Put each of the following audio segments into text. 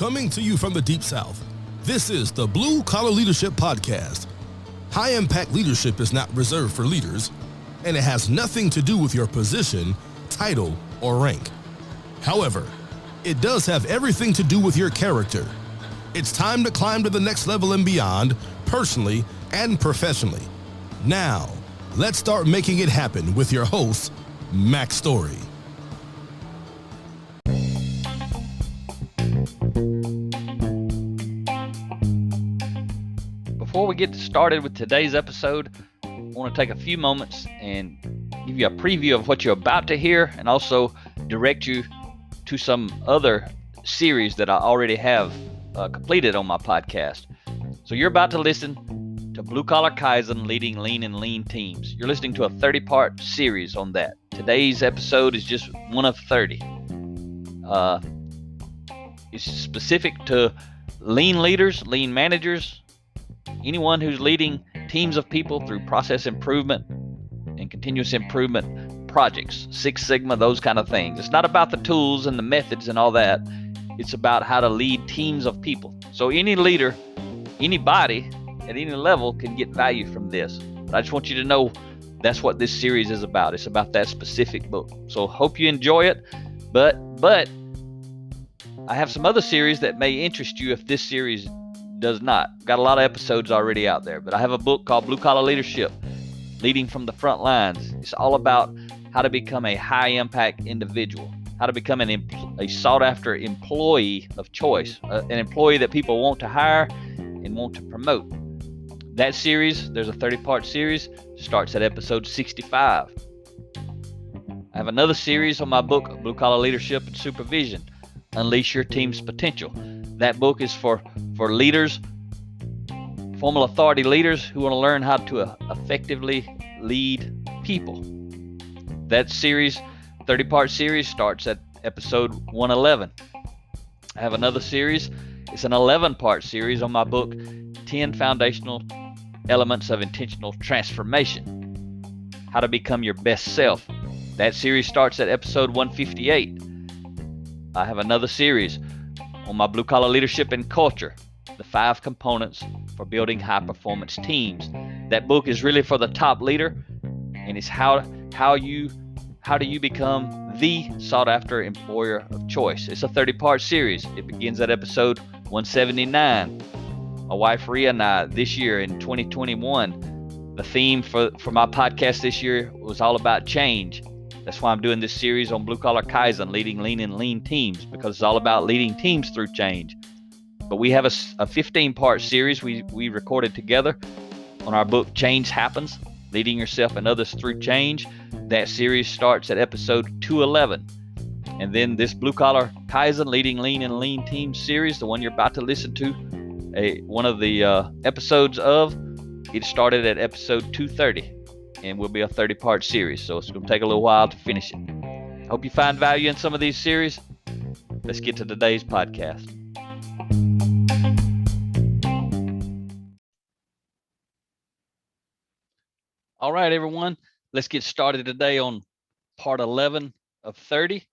Coming to you from the Deep South, this is the Blue Collar Leadership Podcast. High impact leadership is not reserved for leaders, and it has nothing to do with your position, title, or rank. However, it does have everything to do with your character. It's time to climb to the next level and beyond, personally and professionally. Now, let's start making it happen with your host, Mac Story. Before we get started with today's episode, I want to take a few moments and give you a preview of what you're about to hear and also direct you to some other series that I already have completed on my podcast. So you're about to listen to Blue Collar Kaizen, Leading Lean and Lean Teams. You're listening to a 30-part series on that. Today's episode is just one of 30. It's specific to lean leaders, lean managers, anyone who's leading teams of people through process improvement and continuous improvement projects, Six Sigma, those kind of things. It's not about the tools and the methods and all that. It's about how to lead teams of people. So any leader, anybody at any level can get value from this. But I just want you to know that's what this series is about. It's about that specific book. So hope you enjoy it. But I have some other series that may interest you if this series does not. Got a lot of episodes already out there. But I have a book called Blue Collar Leadership, Leading from the Front Lines. It's all about how to become a high-impact individual, how to become a sought-after employee of choice, an employee that people want to hire and want to promote. That series, there's a 30-part series, starts at episode 65. I have another series on my book, Blue Collar Leadership and Supervision, Unleash Your Team's Potential. That book is for leaders, formal authority leaders who want to learn how to effectively lead people. That series, 30-part series, starts at episode 111. I have another series. It's an 11-part series on my book, 10 Foundational Elements of Intentional Transformation, How to Become Your Best Self. That series starts at episode 158. I have another series on my Blue Collar Leadership and Culture, the 5 components for building high-performance teams. That book is really for the top leader, and it's how do you become the sought-after employer of choice. It's a 30-part series. It begins at episode 179. My wife Rhea and I, this year in 2021, the theme for my podcast this year was all about change. That's why I'm doing this series on Blue Collar Kaizen, Leading Lean and Lean Teams, because it's all about leading teams through change. But we have a 15-part series we recorded together on our book, Change Happens, Leading Yourself and Others Through Change. That series starts at episode 211. And then this Blue Collar Kaizen, Leading Lean and Lean Teams series, the one you're about to listen to, one of the episodes of, it started at episode 230 and will be a 30-part series. So it's going to take a little while to finish it. Hope you find value in some of these series. Let's get to today's podcast. All right, everyone, let's get started today on part 11 of 30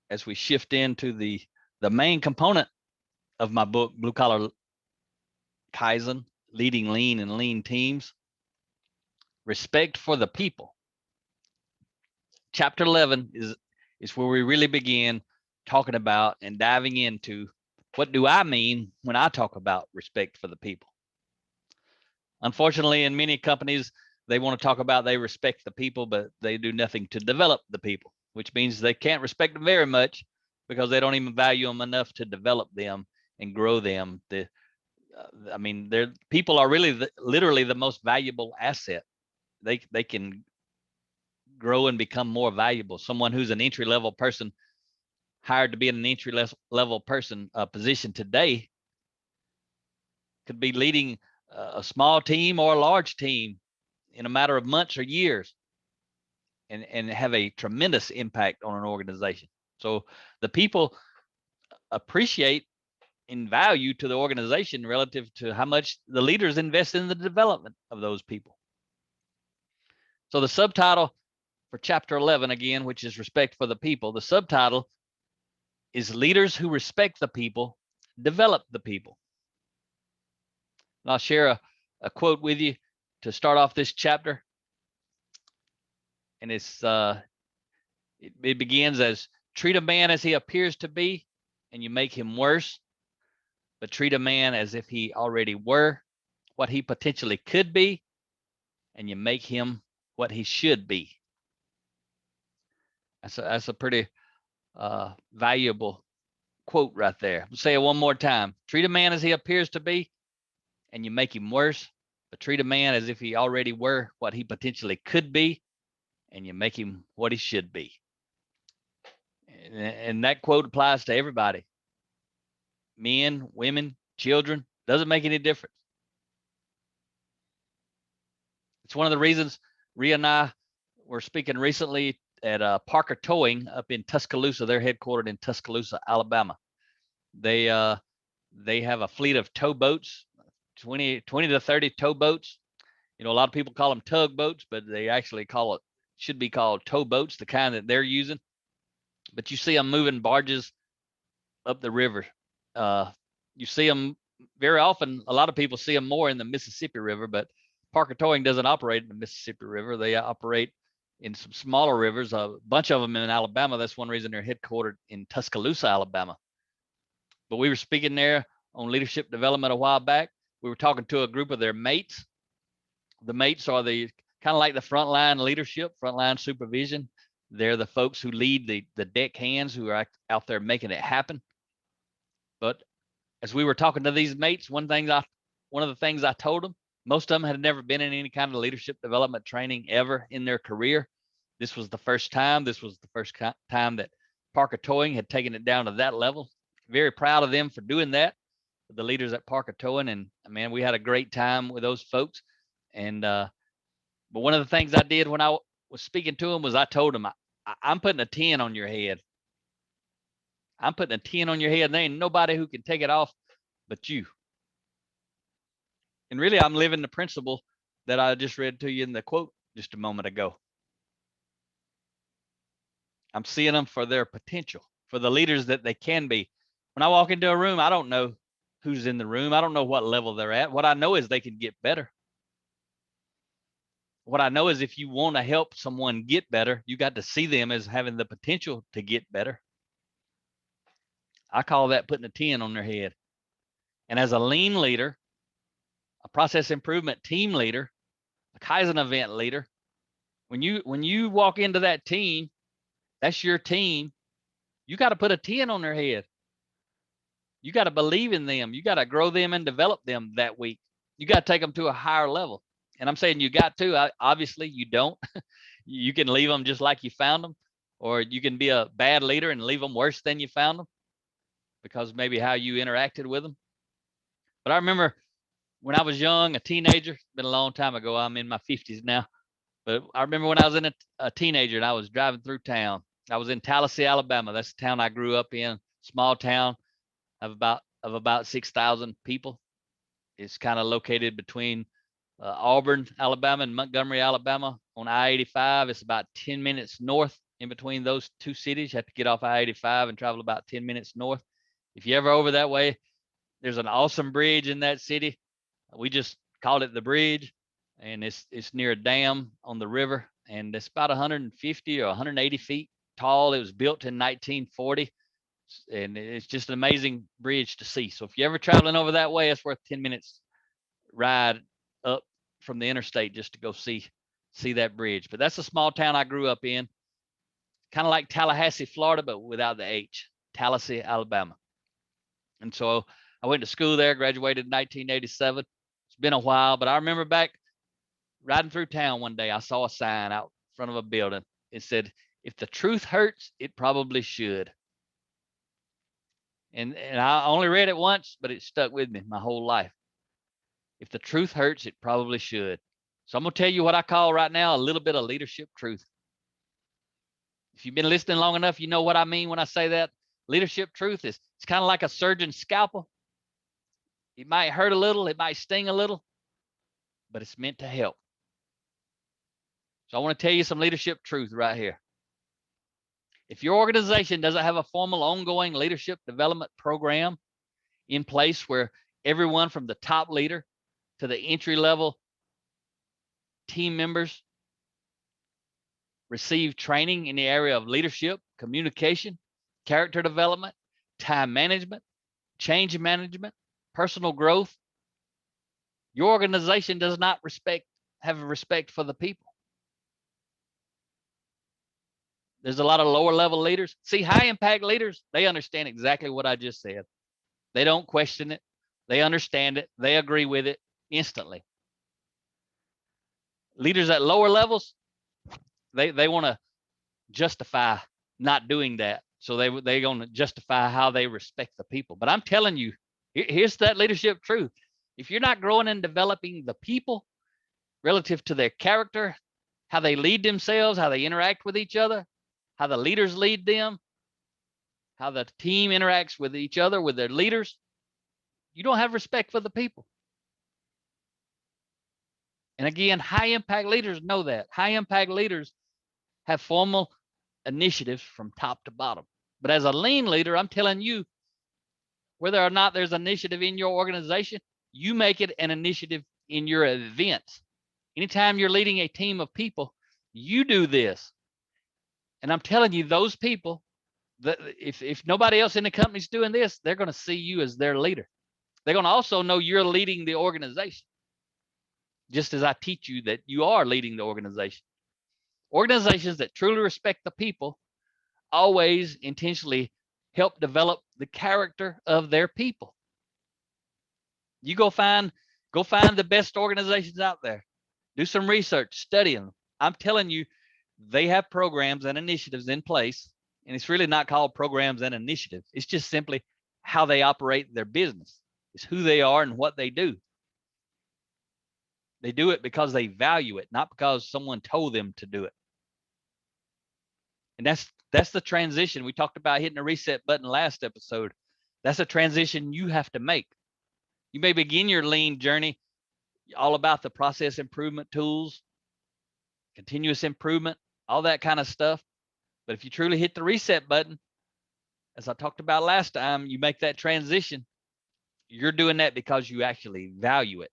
as we shift into the main component of my book, Blue Collar Kaizen, Leading Lean and Lean Teams, Respect for the People. Chapter 11 is where we really begin talking about and diving into what do I mean when I talk about respect for the people. Unfortunately, in many companies, they want to talk about they respect the people, but they do nothing to develop the people, which means they can't respect them very much because they don't even value them enough to develop them and grow them. People are really literally the most valuable asset. They can grow and become more valuable. Someone who's an entry-level person hired to be in an entry-level person position today could be leading a small team or a large team in a matter of months or years and have a tremendous impact on an organization. So the people appreciate in value to the organization relative to how much the leaders invest in the development of those people. So the subtitle for chapter 11, again, which is Respect for the People, the subtitle is Leaders Who Respect the People develop the people. And I'll share a quote with you to start off this chapter. And it begins as, treat a man as he appears to be, and you make him worse, but treat a man as if he already were what he potentially could be, and you make him what he should be. That's a pretty valuable quote right there. I'll say it one more time. Treat a man as he appears to be, and you make him worse, but treat a man as if he already were what he potentially could be, and you make him what he should be. And that quote applies to everybody. Men, women, children, doesn't make any difference. It's one of the reasons Rhea and I were speaking recently at Parker Towing up in Tuscaloosa. They're headquartered in Tuscaloosa, Alabama. They have a fleet of towboats, 20 to 30 towboats. You know, a lot of people call them tugboats, but they actually should be called towboats, the kind that they're using. But you see them moving barges up the river. You see them very often. A lot of people see them more in the Mississippi River, but Parker Towing doesn't operate in the Mississippi River. They operate in some smaller rivers, a bunch of them in Alabama. That's one reason they're headquartered in Tuscaloosa, Alabama. But we were speaking there on leadership development a while back. We were talking to a group of their mates. The mates are the kind of like the frontline leadership, frontline supervision. They're the folks who lead the deck hands who are out there making it happen. But as we were talking to these mates, one of the things I told them, most of them had never been in any kind of leadership development training ever in their career. This was the first time. This was the first time that Parker Towing had taken it down to that level. Very proud of them for doing that, the leaders at Parker Towing. And man, we had a great time with those folks. And but one of the things I did when I was speaking to them was I told them, I'm putting a 10 on your head. I'm putting a 10 on your head, and there ain't nobody who can take it off but you. And really, I'm living the principle that I just read to you in the quote just a moment ago. I'm seeing them for their potential, for the leaders that they can be. When I walk into a room, I don't know who's in the room. I don't know what level they're at. What I know is they can get better. What I know is if you want to help someone get better, you got to see them as having the potential to get better. I call that putting a 10 on their head. And as a lean leader, a process improvement team leader, a Kaizen event leader, when you walk into that team, that's your team, you got to put a 10 on their head. You got to believe in them. You got to grow them and develop them that week. You got to take them to a higher level. And I'm saying you got to. Obviously, you don't. You can leave them just like you found them, or you can be a bad leader and leave them worse than you found them because maybe how you interacted with them. But I remember when I was young, a teenager, it's been a long time ago. I'm in my 50s now. But I remember when I was a teenager and I was driving through town. I was in Tallahassee, Alabama. That's the town I grew up in, small town of about 6,000 people. It's kind of located between Auburn, Alabama, and Montgomery, Alabama on I-85. It's about 10 minutes north in between those two cities. You have to get off I-85 and travel about 10 minutes north. If you're ever over that way, there's an awesome bridge in that city. We just called it the bridge, and it's near a dam on the river, and it's about 150 or 180 feet tall. It was built in 1940, and it's just an amazing bridge to see. So if you're ever traveling over that way, it's worth 10 minutes ride up from the interstate just to go see that bridge. But that's a small town I grew up in, kind of like Tallahassee, Florida, but without the H, Tallahassee, Alabama. And so I went to school there, graduated in 1987. It's been a while, but I remember back riding through town one day, I saw a sign out front of a building. It said, "If the truth hurts, it probably should." And I only read it once, but it stuck with me my whole life. If the truth hurts, it probably should. So I'm going to tell you what I call right now a little bit of leadership truth. If you've been listening long enough, you know what I mean when I say that. Leadership truth is, it's kind of like a surgeon's scalpel. It might hurt a little, it might sting a little, but it's meant to help. So I want to tell you some leadership truth right here. If your organization doesn't have a formal ongoing leadership development program, in place where everyone from the top leader to the entry level team members receive training in the area of leadership, communication, character development, time management, change management, personal growth. Your organization does not have respect for the people. There's a lot of lower level leaders. See, high impact leaders, they understand exactly what I just said. They don't question it. They understand it. They agree with it instantly. Leaders at lower levels, they want to justify not doing that. So they're going to justify how they respect the people. But I'm telling you, here's that leadership truth. If you're not growing and developing the people relative to their character, how they lead themselves, how they interact with each other, how the leaders lead them, how the team interacts with each other, with their leaders, you don't have respect for the people. And again, high impact leaders know that. High impact leaders have formal initiatives from top to bottom. But as a lean leader, I'm telling you, whether or not there's an initiative in your organization, you make it an initiative in your events. Anytime you're leading a team of people, you do this. And I'm telling you, those people, if nobody else in the company's doing this, they're going to see you as their leader. They're going to also know you're leading the organization, just as I teach you that you are leading the organization. Organizations that truly respect the people always intentionally help develop the character of their people. You go find the best organizations out there. Do some research, study them. I'm telling you, they have programs and initiatives in place, and it's really not called programs and initiatives. It's just simply how they operate their business. It's who they are and what they do. They do it because they value it, not because someone told them to do it. And that's the transition. We talked about hitting the reset button last episode. That's a transition you have to make. You may begin your lean journey all about the process improvement tools, continuous improvement, all that kind of stuff. But if you truly hit the reset button, as I talked about last time, you make that transition. You're doing that because you actually value it.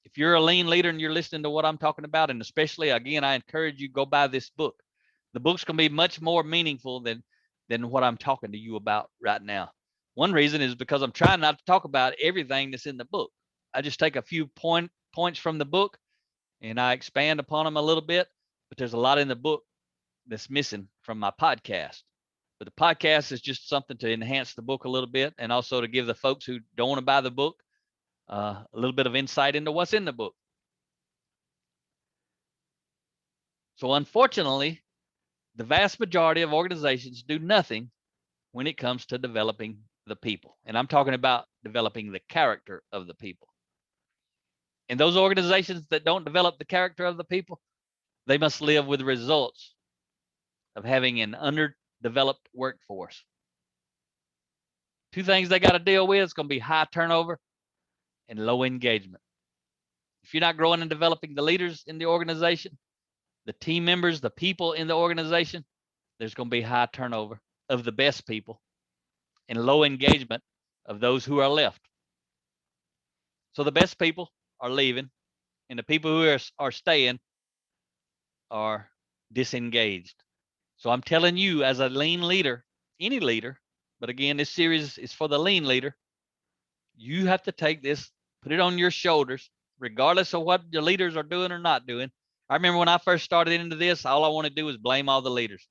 If you're a lean leader and you're listening to what I'm talking about, and especially, again, I encourage you, go buy this book. The book's going to be much more meaningful than what I'm talking to you about right now. One reason is because I'm trying not to talk about everything that's in the book. I just take a few points from the book and I expand upon them a little bit, but there's a lot in the book that's missing from my podcast. But the podcast is just something to enhance the book a little bit, and also to give the folks who don't want to buy the book a little bit of insight into what's in the book. So unfortunately, the vast majority of organizations do nothing when it comes to developing the people. And I'm talking about developing the character of the people. And those organizations that don't develop the character of the people, they must live with the results of having an underdeveloped workforce. Two things they got to deal with is going to be high turnover and low engagement. If you're not growing and developing the leaders in the organization, the team members, the people in the organization, there's going to be high turnover of the best people and low engagement of those who are left. So the best people are leaving, and the people who are staying are disengaged. So I'm telling you, as a lean leader, any leader, but again, this series is for the lean leader, you have to take this, put it on your shoulders, regardless of what the leaders are doing or not doing. I remember when I first started into this, all I wanted to do was blame all the leaders.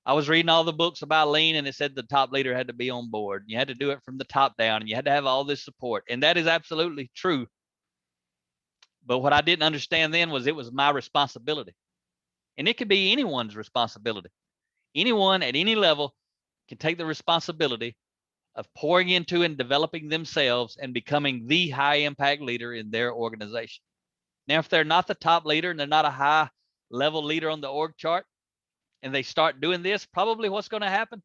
I was reading all the books about lean, and it said the top leader had to be on board. You had to do it from the top down, and you had to have all this support. And that is absolutely true. But what I didn't understand then was it was my responsibility. And it could be anyone's responsibility. Anyone at any level can take the responsibility of pouring into and developing themselves and becoming the high impact leader in their organization. Now, if they're not the top leader and they're not a high level leader on the org chart, and they start doing this, probably what's going to happen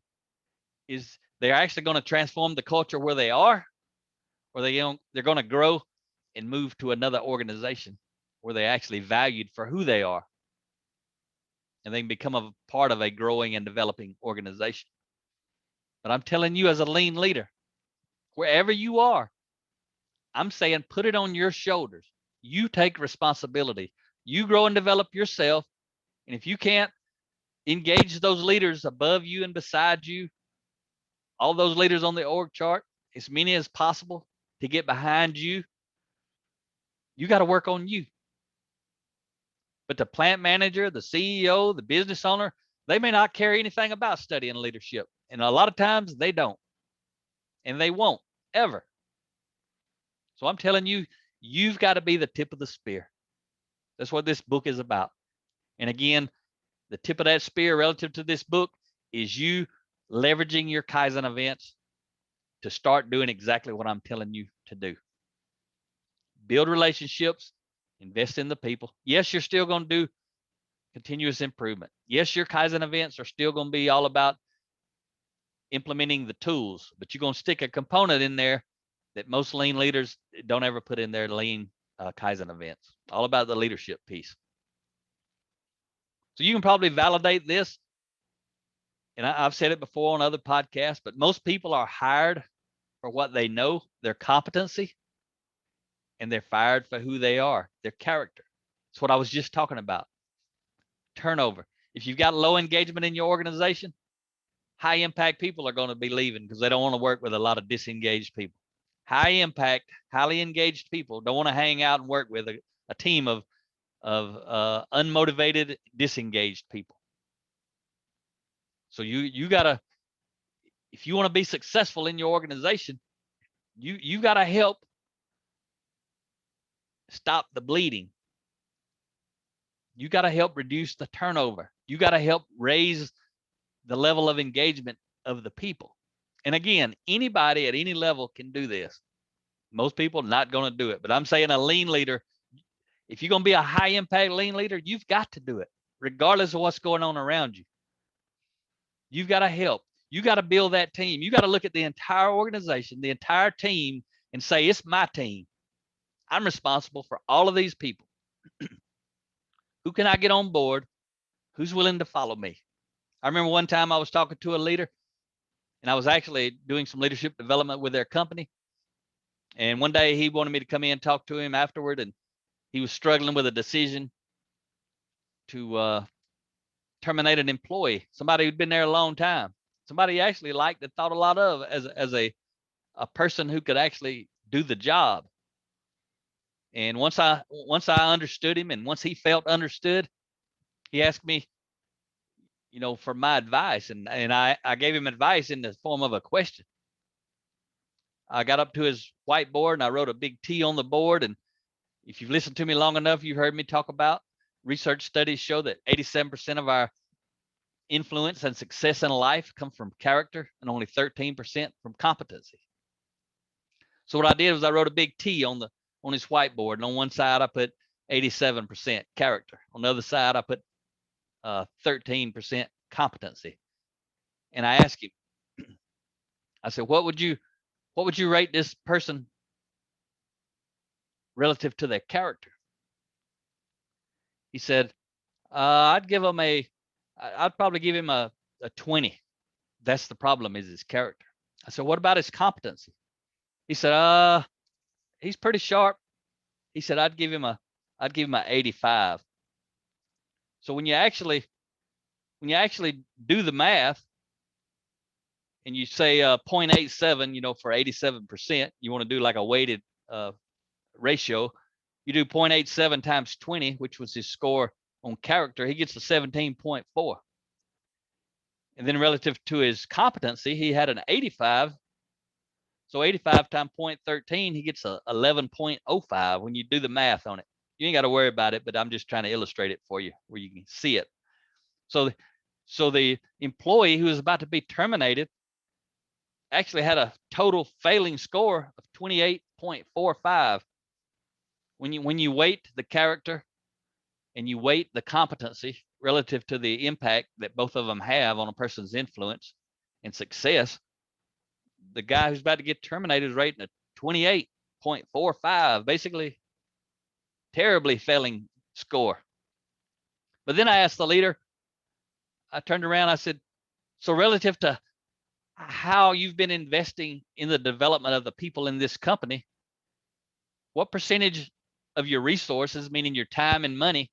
is they're actually going to transform the culture where they are, or they're going to grow and move to another organization where they're actually valued for who they are, and they can become a part of a growing and developing organization. But I'm telling you, as a lean leader, wherever you are, I'm saying put it on your shoulders. You take responsibility. You grow and develop yourself. And if you can't engage those leaders above you and beside you, all those leaders on the org chart, as many as possible to get behind you, you got to work on you. But the plant manager, the CEO, the business owner, they may not care anything about studying leadership. And a lot of times they don't. And they won't ever. So I'm telling you, you've got to be the tip of the spear. That's what this book is about. And again, the tip of that spear relative to this book is you leveraging your Kaizen events to start doing exactly what I'm telling you to do. Build relationships, invest in the people. Yes, you're still going to do continuous improvement. Yes, your Kaizen events are still going to be all about implementing the tools, but you're going to stick a component in there that most lean leaders don't ever put in their lean Kaizen events. All about the leadership piece. So you can probably validate this. And I've said it before on other podcasts, but most people are hired for what they know, their competency, and they're fired for who they are, their character. That's what I was just talking about. Turnover. If you've got low engagement in your organization, high impact people are going to be leaving because they don't want to work with a lot of disengaged people. High impact, highly engaged people don't want to hang out and work with a team of unmotivated, disengaged people. So you gotta, if you want to be successful in your organization, you gotta help stop the bleeding. You gotta help reduce the turnover. You gotta help raise the level of engagement of the people. And again, anybody at any level can do this. Most people not going to do it, but I'm saying a lean leader, if you're going to be a high impact lean leader, you've got to do it regardless of what's going on around you. You've got to help. You got to build that team. You got to look at the entire organization, the entire team, and say, it's my team. I'm responsible for all of these people. Who can I get on board? Who's willing to follow me? I remember one time I was talking to a leader, and I was actually doing some leadership development with their company. And one day he wanted me to come in and talk to him afterward, and he was struggling with a decision to terminate an employee, somebody who'd been there a long time, somebody he actually liked and thought a lot of as a person who could actually do the job. And once I understood him, and once he felt understood, he asked me, for my advice, and I gave him advice in the form of a question. I got up to his whiteboard and I wrote a big T on the board. And if you've listened to me long enough, you've heard me talk about research studies show that 87% of our influence and success in life come from character and only 13% from competency. So what I did was I wrote a big T on his whiteboard. And on one side, I put 87% character. On the other side, I put 13% competency. And I asked him, I said, what would you rate this person relative to their character? He said, I'd probably give him a 20. That's the problem, is his character. I said, what about his competency? He said, he's pretty sharp. He said, I'd give him a 85. So when you actually do the math and you say 0.87, for 87%, you want to do like a weighted ratio. You do 0.87 times 20, which was his score on character, he gets a 17.4. And then relative to his competency, he had an 85. So 85 times 0.13, he gets a 11.05 when you do the math on it. You ain't got to worry about it, but I'm just trying to illustrate it for you where you can see it. So the employee who was about to be terminated actually had a total failing score of 28.45. When you weight the character and you weight the competency relative to the impact that both of them have on a person's influence and success, the guy who's about to get terminated is rating a 28.45, basically terribly failing score. But then I asked the leader, I turned around, I said, so relative to how you've been investing in the development of the people in this company. What percentage of your resources, meaning your time and money,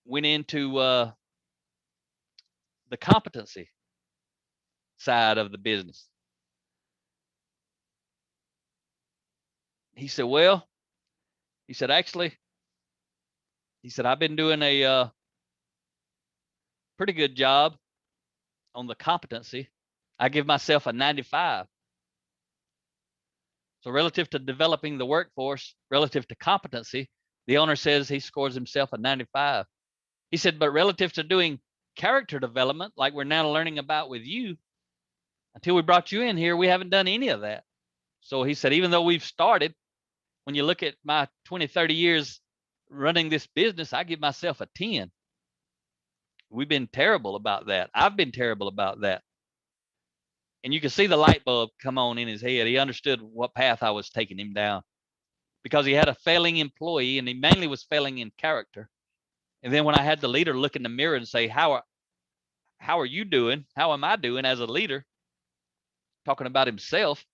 went into the competency side of the business? He said, well, he said, actually, he said, I've been doing a pretty good job on the competency. I give myself a 95. So relative to developing the workforce, relative to competency, the owner says he scores himself a 95. He said, but relative to doing character development, like we're now learning about with you, until we brought you in here, we haven't done any of that. So he said, even though we've started, when you look at my 20, 30 years running this business, I give myself a 10. We've been terrible about that. I've been terrible about that. And you can see the light bulb come on in his head. He understood what path I was taking him down, because he had a failing employee, and he mainly was failing in character. And then when I had the leader look in the mirror and say, how are you doing? How am I doing as a leader? Talking about himself,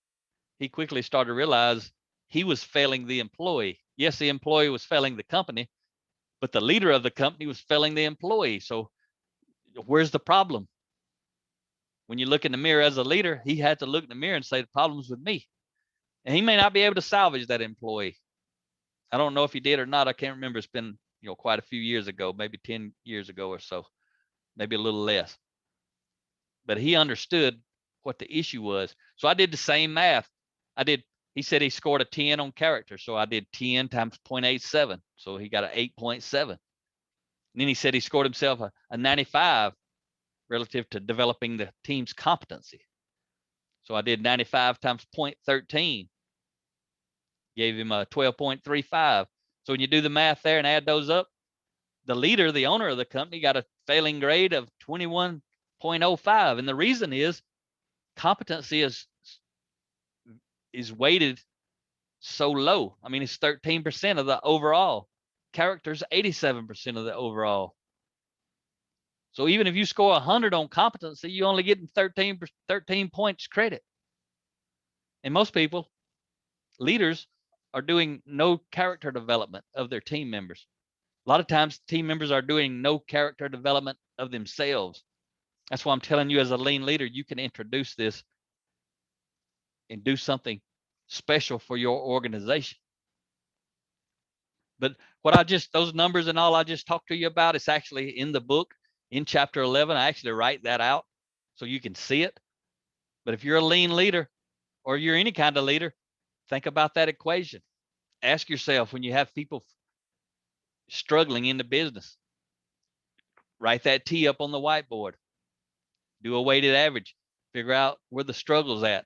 he quickly started to realize he was failing the employee. Yes, the employee was failing the company, but the leader of the company was failing the employee. So where's the problem? When you look in the mirror as a leader, he had to look in the mirror and say, the problem's with me. And he may not be able to salvage that employee. I don't know if he did or not. I can't remember. It's been, quite a few years ago, maybe 10 years ago or so, maybe a little less. But he understood what the issue was. So I did the same math. He said he scored a 10 on character. So I did 10 times 0.87. So he got an 8.7. And then he said he scored himself a 95 relative to developing the team's competency. So I did 95 times 0.13, gave him a 12.35. So when you do the math there and add those up, the leader, the owner of the company, got a failing grade of 21.05. And the reason is competency is weighted so low. I mean, it's 13% of the overall. Character's 87% of the overall. So even if you score 100 on competency, you only getting 13 points credit. And most people, leaders, are doing no character development of their team members. A lot of times team members are doing no character development of themselves. That's why I'm telling you, as a lean leader, you can introduce this and do something special for your organization. But those numbers and all I just talked to you about, it's actually in the book in chapter 11. I actually write that out so you can see it. But if you're a lean leader, or you're any kind of leader, think about that equation. Ask yourself, when you have people struggling in the business, write that T up on the whiteboard. Do a weighted average. Figure out where the struggle's at.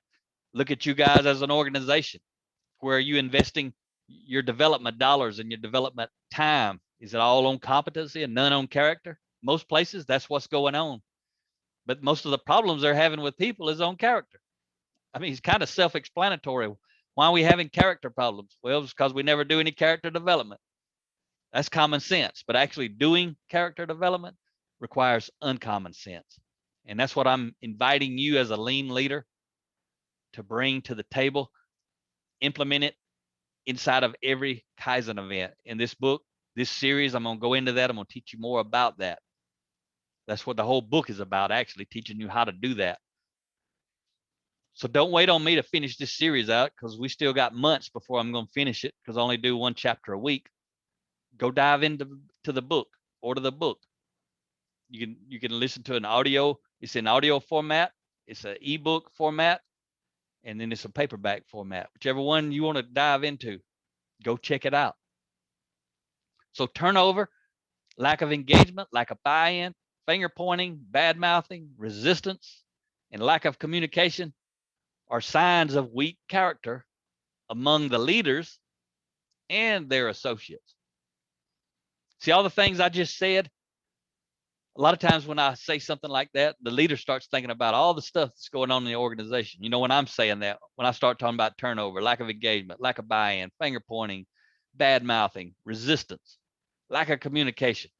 Look at you guys as an organization. Where are you investing your development dollars and your development time? Is it all on competency and none on character? Most places, that's what's going on. But most of the problems they're having with people is on character. I mean, it's kind of self-explanatory. Why are we having character problems? Well, it's because we never do any character development. That's common sense. But actually doing character development requires uncommon sense. And that's what I'm inviting you as a lean leader to bring to the table. Implement it inside of every Kaizen event. In this book, this series, I'm going to go into that. I'm going to teach you more about that. That's what the whole book is about, actually teaching you how to do that. So don't wait on me to finish this series out, because we still got months before I'm going to finish it, because I only do one chapter a week. Go dive into the book. Order the book. You can listen to an audio. It's in audio format. It's an ebook format. And then it's a paperback format. Whichever one you want to dive into, go check it out. So turnover, lack of engagement, lack of buy-in, finger pointing, bad mouthing, resistance, and lack of communication are signs of weak character among the leaders and their associates. See, all the things I just said, a lot of times when I say something like that, the leader starts thinking about all the stuff that's going on in the organization. When I'm saying that, when I start talking about turnover, lack of engagement, lack of buy-in, finger pointing, bad mouthing, resistance, lack of communication.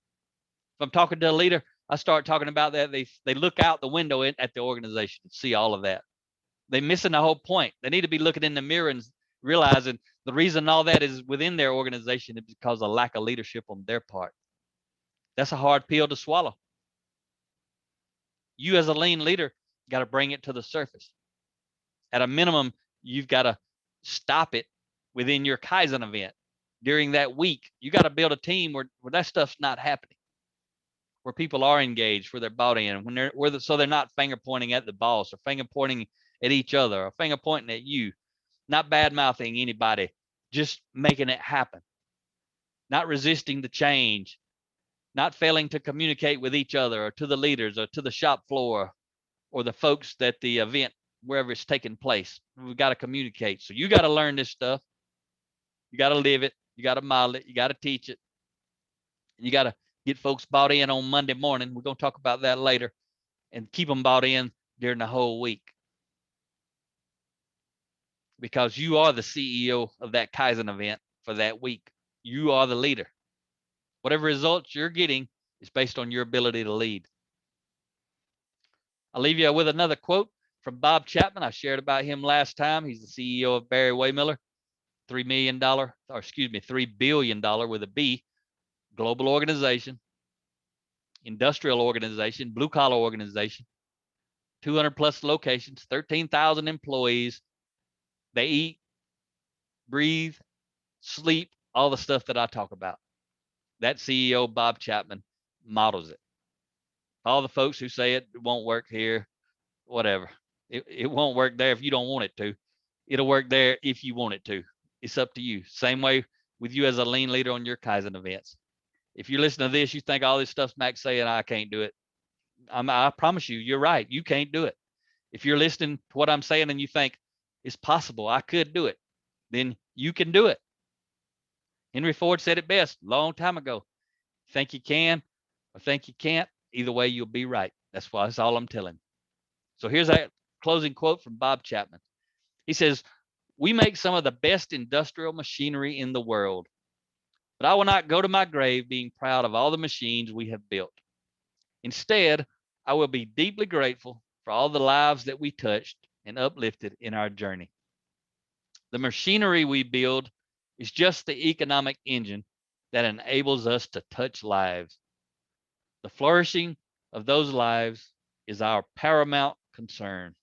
If I'm talking to a leader, I start talking about that, they look out the window at the organization and see all of that. They're missing the whole point. They need to be looking in the mirror and realizing the reason all that is within their organization is because of lack of leadership on their part. That's a hard pill to swallow. You as a lean leader got to bring it to the surface. At a minimum, you've got to stop it within your Kaizen event. During that week, you got to build a team where that stuff's not happening, where people are engaged, where they're bought in, so they're not finger pointing at the boss or finger pointing at each other or finger pointing at you, not bad mouthing anybody, just making it happen, not resisting the change, not failing to communicate with each other or to the leaders or to the shop floor or the folks at the event, wherever it's taking place. We've got to communicate. So you got to learn this stuff. You got to live it. You got to model it. You got to teach it. You got to get folks bought in on Monday morning. We're going to talk about that later, and keep them bought in during the whole week, because you are the CEO of that Kaizen event for that week. You are the leader. Whatever results you're getting is based on your ability to lead. I'll leave you with another quote from Bob Chapman. I shared about him last time. He's the CEO of Barry-Wehmiller, $3 billion with a B, global organization, industrial organization, blue collar organization, 200 plus locations, 13,000 employees. They eat, breathe, sleep, all the stuff that I talk about. That CEO, Bob Chapman, models it. All the folks who say it won't work here, whatever. It won't work there if you don't want it to. It'll work there if you want it to. It's up to you. Same way with you as a lean leader on your Kaizen events. If you listen to this, you think all this stuff's Max saying, I can't do it. I promise you, you're right. You can't do it. If you're listening to what I'm saying and you think it's possible, I could do it, then you can do it. Henry Ford said it best a long time ago. Think you can or think you can't, either way, you'll be right. That's all I'm telling. So here's that closing quote from Bob Chapman. He says, "We make some of the best industrial machinery in the world, but I will not go to my grave being proud of all the machines we have built. Instead, I will be deeply grateful for all the lives that we touched and uplifted in our journey. The machinery we build is just the economic engine that enables us to touch lives. The flourishing of those lives is our paramount concern."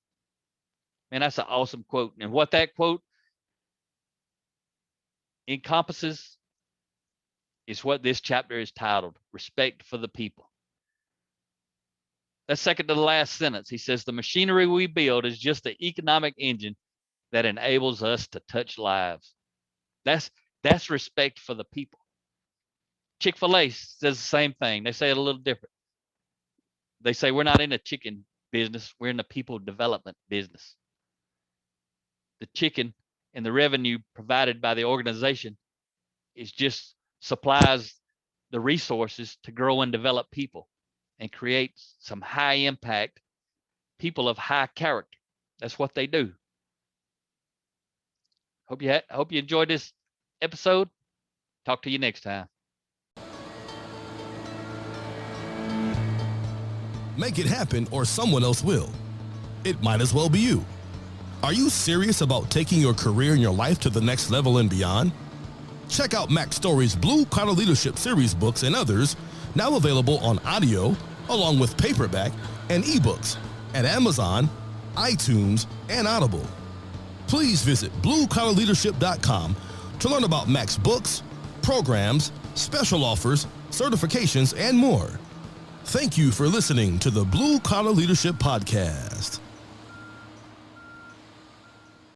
Man, that's an awesome quote. And what that quote encompasses is what this chapter is titled, Respect for the People. That's second to the last sentence. He says, the machinery we build is just the economic engine that enables us to touch lives. That's respect for the people. Chick-fil-A says the same thing. They say it a little different. They say, we're not in the chicken business. We're in the people development business. The chicken and the revenue provided by the organization is just supplies the resources to grow and develop people and create some high impact people of high character. That's what they do. Hope you enjoyed this episode. Talk to you next time. Make it happen or someone else will. It might as well be you. Are you serious about taking your career and your life to the next level and beyond? Check out Mac Story's Blue Collar Leadership series books and others, now available on audio, along with paperback and ebooks at Amazon, iTunes, and Audible. Please visit bluecollarleadership.com to learn about Mac's books, programs, special offers, certifications, and more. Thank you for listening to the Blue Collar Leadership Podcast.